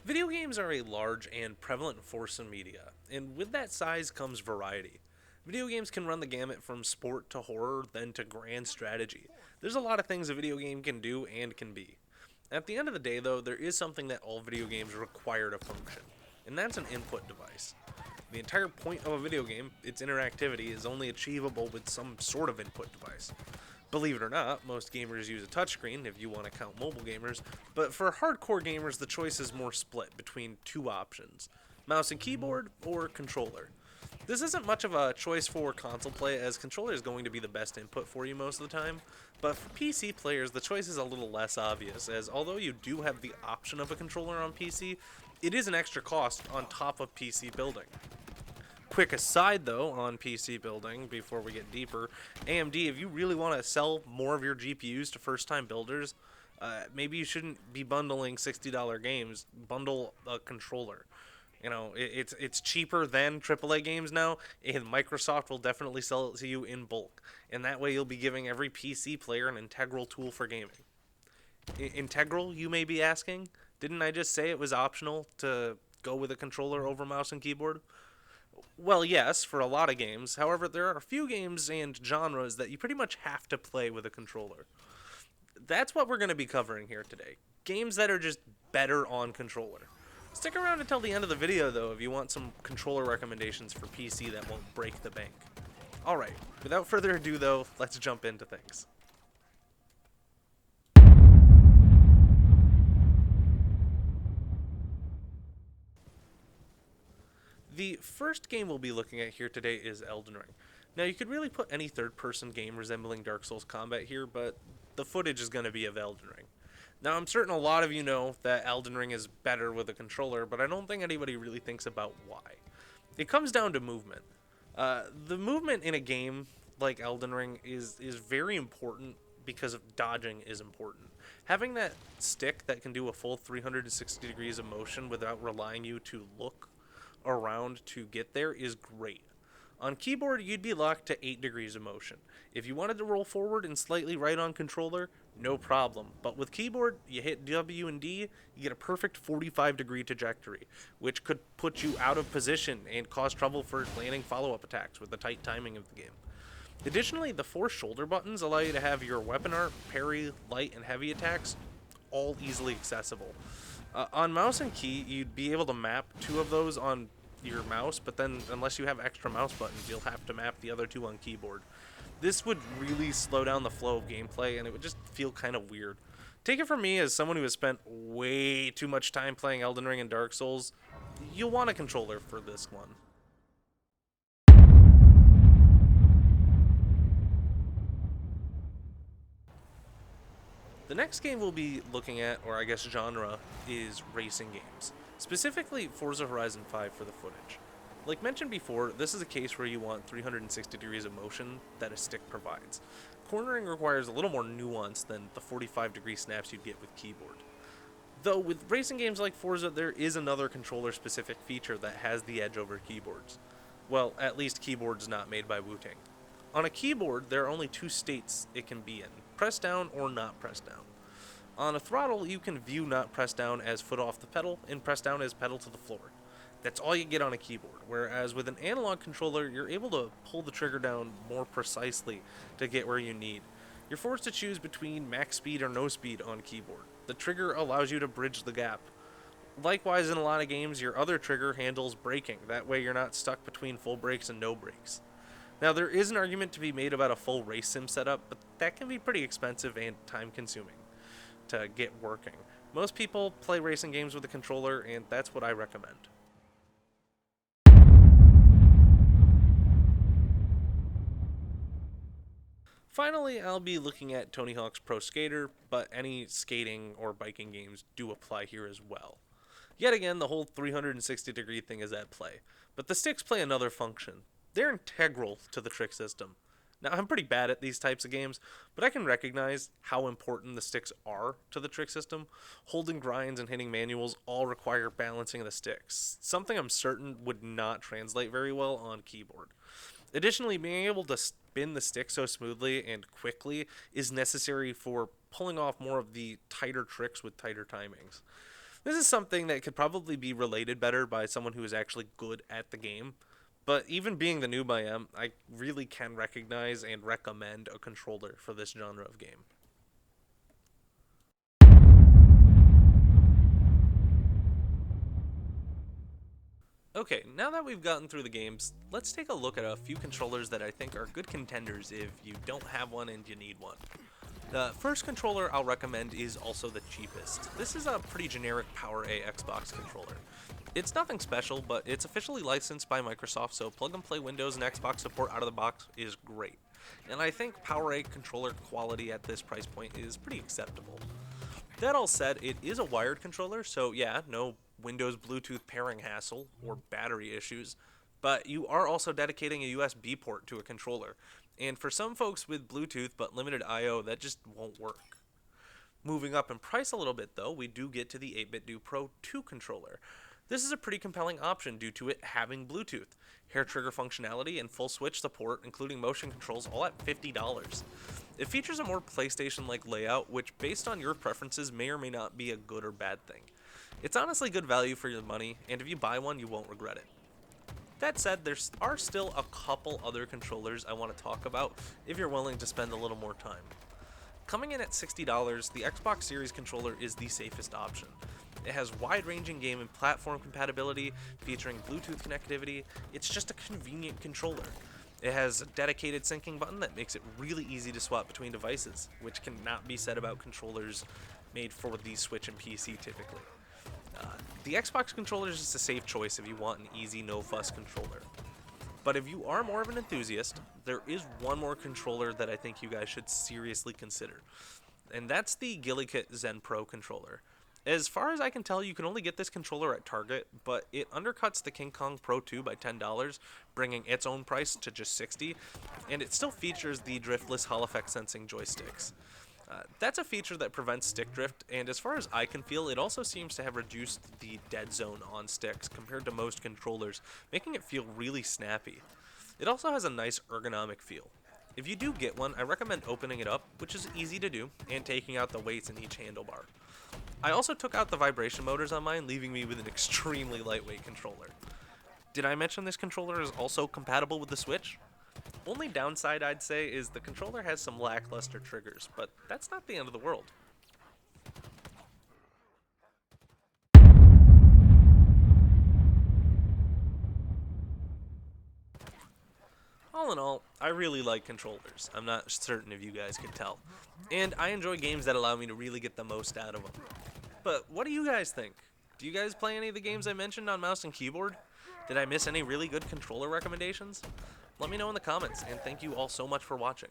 Video games are a large and prevalent force in media, and with that size comes variety. Video games can run the gamut from sport to horror, then to grand strategy. There's a lot of things a video game can do and can be. At the end of the day, though, there is something that all video games require to function, and that's an input device. The entire point of a video game, its interactivity, is only achievable with some sort of input device. Believe it or not, most gamers use a touchscreen if you want to count mobile gamers, but for hardcore gamers, the choice is more split between two options: mouse and keyboard or controller. This isn't much of a choice for console play, as controller is going to be the best input for you most of the time, but for PC players, the choice is a little less obvious, as although you do have the option of a controller on PC, it is an extra cost on top of PC building. Quick aside though on PC building before we get deeper, AMD, if you really want to sell more of your GPUs to first time builders, maybe you shouldn't be bundling $60 games. Bundle a controller. It's cheaper than AAA games now, and Microsoft will definitely sell it to you in bulk. And that way you'll be giving every PC player an integral tool for gaming. Integral, you may be asking? Didn't I just say it was optional to go with a controller over mouse and keyboard? Well, yes, for a lot of games. However, there are a few games and genres that you pretty much have to play with a controller. That's what we're going to be covering here today. Games that are just better on controller. Stick around until the end of the video, though, if you want some controller recommendations for PC that won't break the bank. Alright, without further ado, though, let's jump into things. The first game we'll be looking at here today is Elden Ring. Now, you could really put any third person game resembling Dark Souls combat here, but the footage is going to be of Elden Ring. Now, I'm certain a lot of you know that Elden Ring is better with a controller, but I don't think anybody really thinks about why. It comes down to movement. The movement in a game like Elden Ring is very important because of dodging is important. Having that stick that can do a full 360 degrees of motion without relying you to look around to get there is great. On keyboard, you'd be locked to 8 degrees of motion. If you wanted to roll forward and slightly right on controller, no problem. But with keyboard, you hit W and D, you get a perfect 45-degree trajectory, which could put you out of position and cause trouble for landing follow-up attacks with the tight timing of the game. Additionally, the 4 shoulder buttons allow you to have your weapon art, parry, light, and heavy attacks all easily accessible. On mouse and key, you'd be able to map 2 of those on your mouse, but then unless you have extra mouse buttons, you'll have to map the other 2 on keyboard. This would really slow down the flow of gameplay, and it would just feel kind of weird. Take it from me, as someone who has spent way too much time playing Elden Ring and Dark Souls, you'll want a controller for this one. The next game we'll be looking at, or I guess genre, is racing games. Specifically Forza Horizon 5 for the footage. Like mentioned before, this is a case where you want 360 degrees of motion that a stick provides. Cornering requires a little more nuance than the 45-degree snaps you'd get with keyboard. Though with racing games like Forza, there is another controller-specific feature that has the edge over keyboards. Well, at least keyboards not made by Wu-Tang. On a keyboard, there are only 2 states it can be in: press down or not press down. On a throttle, you can view not press down as foot off the pedal and press down as pedal to the floor. That's all you get on a keyboard, whereas with an analog controller, you're able to pull the trigger down more precisely to get where you need. You're forced to choose between max speed or no speed on keyboard. The trigger allows you to bridge the gap. Likewise, in a lot of games, your other trigger handles braking. That way you're not stuck between full brakes and no brakes. Now, there is an argument to be made about a full race sim setup, but that can be pretty expensive and time consuming to get working. Most people play racing games with a controller, and that's what I recommend. Finally, I'll be looking at Tony Hawk's Pro Skater, but any skating or biking games do apply here as well. Yet again, the whole 360-degree thing is at play, but the sticks play another function. They're integral to the trick system. Now, I'm pretty bad at these types of games, but I can recognize how important the sticks are to the trick system. Holding grinds and hitting manuals all require balancing of the sticks, something I'm certain would not translate very well on keyboard. Additionally, being able to spin the stick so smoothly and quickly is necessary for pulling off more of the tighter tricks with tighter timings. This is something that could probably be related better by someone who is actually good at the game. But even being the noob I am, I really can recognize and recommend a controller for this genre of game. Okay, now that we've gotten through the games, let's take a look at a few controllers that I think are good contenders if you don't have one and you need one. The first controller I'll recommend is also the cheapest. This is a pretty generic PowerA Xbox controller. It's nothing special, but it's officially licensed by Microsoft, so plug and play Windows and Xbox support out of the box is great. And I think PowerA controller quality at this price point is pretty acceptable. That all said, it is a wired controller, so yeah, no Windows Bluetooth pairing hassle or battery issues, but you are also dedicating a USB port to a controller. And for some folks with Bluetooth but limited I/O, that just won't work. Moving up in price a little bit though, we do get to the 8BitDo Pro 2 controller. This is a pretty compelling option due to it having Bluetooth, hair trigger functionality, and full switch support, including motion controls, all at $50. It features a more PlayStation-like layout, which based on your preferences may or may not be a good or bad thing. It's honestly good value for your money, and if you buy one, you won't regret it. That said, there are still a couple other controllers I want to talk about if you're willing to spend a little more time. Coming in at $60, the Xbox Series controller is the safest option. It has wide-ranging game and platform compatibility, featuring Bluetooth connectivity. It's just a convenient controller. It has a dedicated syncing button that makes it really easy to swap between devices, which cannot be said about controllers made for the Switch and PC typically. The Xbox controller is just a safe choice if you want an easy, no-fuss controller. But if you are more of an enthusiast, there is one more controller that I think you guys should seriously consider, and that's the Gillikit Zen Pro controller. As far as I can tell, you can only get this controller at Target, but it undercuts the King Kong Pro 2 by $10, bringing its own price to just $60, and it still features the driftless Hall effect sensing joysticks. That's a feature that prevents stick drift, and as far as I can feel, it also seems to have reduced the dead zone on sticks compared to most controllers, making it feel really snappy. It also has a nice ergonomic feel. If you do get one, I recommend opening it up, which is easy to do, and taking out the weights in each handlebar. I also took out the vibration motors on mine, leaving me with an extremely lightweight controller. Did I mention this controller is also compatible with the Switch? Only downside I'd say is the controller has some lackluster triggers, but that's not the end of the world. All in all, I really like controllers. I'm not certain if you guys can tell. And I enjoy games that allow me to really get the most out of them. But what do you guys think? Do you guys play any of the games I mentioned on mouse and keyboard? Did I miss any really good controller recommendations? Let me know in the comments, and thank you all so much for watching.